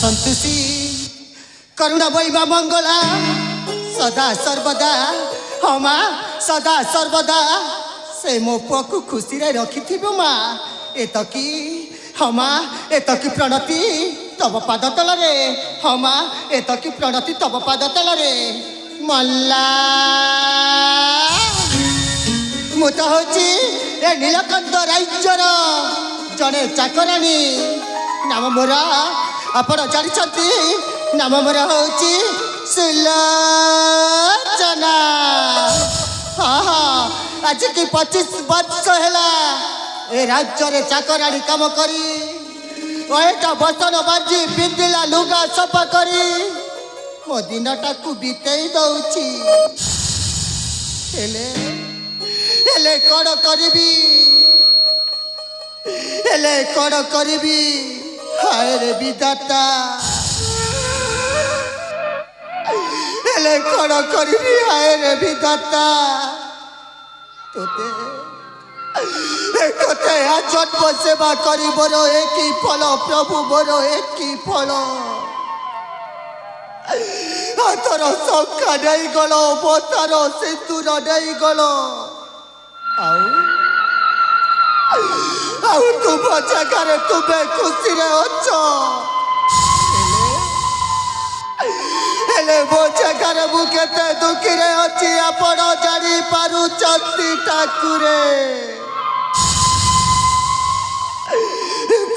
सन्तोषी करुणा वैभव मंगला सदा सर्वदा हमा सदा सर्वदा से मो पुओ खुशी रे रखी माँ एतकी हमा एतकी प्रणति तब पाद तल रे हमा एतकी प्रणति तब पाद तल रे मल्ला मु तो होची ए नीलकंठ राज्यर जड़े चाकराणी नाम मोर आपण जानी नाम मोर होची सुलोचना। हाँ हाँ आज की 25 वर्ष है ए राज्य रे चाकराणी काम करी एटा बसन बाजी पिंदिला लुगा सफा करी मो दिनटा को बीतेई दउची हेले कौन करी हाय रे विधाता हेले कौन करी हाय रे विधाता तोते जन्म सेवा करी मोर एक ही फल प्रभु मोर एक ही फल हाथर शंखा नहीं गल मोतार सिंदूर नहीं गल तुम जगार तुम्हें खुशी रे अच मो जगार मु केते दुखी रे अच्छी आपण जानी पारुचंती ठाकुरे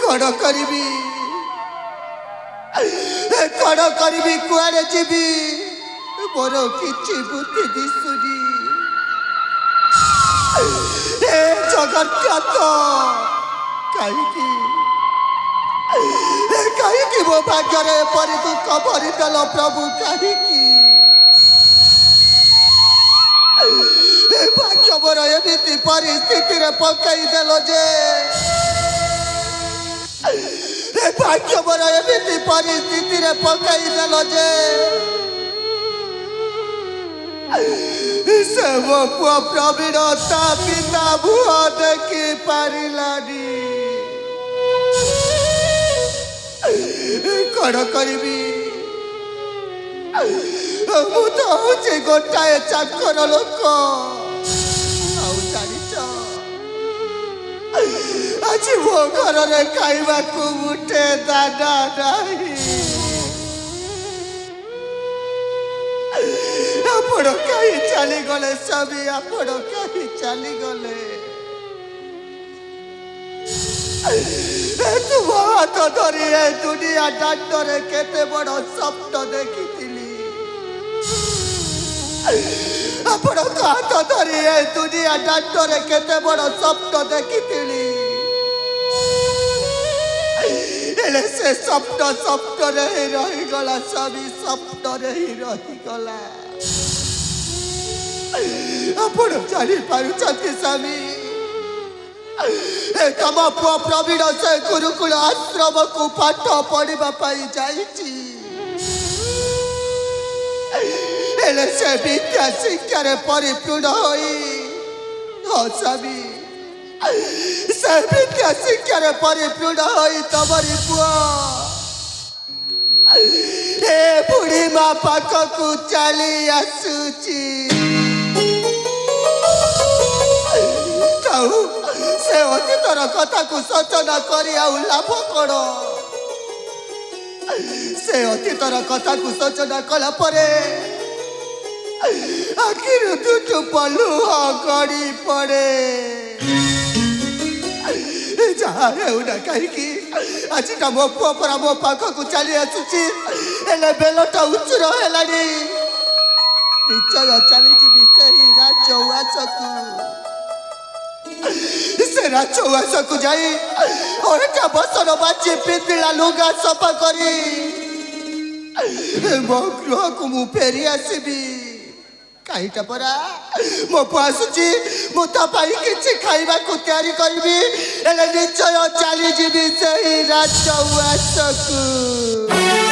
कौन करी कुआड़े जीवी मोर किछि बुद्धि दिशुनी हे जगन्नाथ कहीं मो भाग्य परि दुख भरीदेल प्रभु कहीं भाग्य मोर एमती परिस्थिति पकईदेल जे भाग्य मोर एमती परिस्थिति पकईदेल जे से मो पुओ प्रवीण ता पिता मुह देखी पारिलानी कौन करी मु तो हूँ गोटाए चाकर लोक आज मो घर में खाइबा को मुठे दाना नहीं आपण कहीं चली गले सभी आपण कहीं चली गले तुम हाथ धरी ए दुनिया डाक्टर केते बड़ स्वप्न देखी आपण हाथ धरी ए दुनिया डाक्टर केते बड़ स्वप्न देखी से स्वप्न रहीगला सभी स्वप्न रहीगला आपण जानी पारुचंती स्वामी तम पुओ प्रवीण से गुरुकुल आश्रम को पाठ पढ़ा जाइछि से विद्या शिक्षार परिपूर्ण हो स्वामी से विद्या शिक्षार परिपूर्ण हो तमरी पुओ ए बुढ़ी माँ पाख को चली आसुची से अतीतर कथा को सूचना कर लाभ कौन से अतीतर कथा को सूचना कला आखिर दुटू पलुह गड़ी पड़े जहाँ हेउना कहीं आज मो पुओ परा मो पाख को चली आसुची बेलटा उचुर है निश्चय चली जी से राजउआस से राजउआस को जाई बसन बाजी पिंदिला लुगा सफा करी मो गृह को मु फेरी आसबी कहीटा परा मो पुओ आसुची मुझे खाइबा को तैयारी करी निश्चय चली जी से राजउआस को।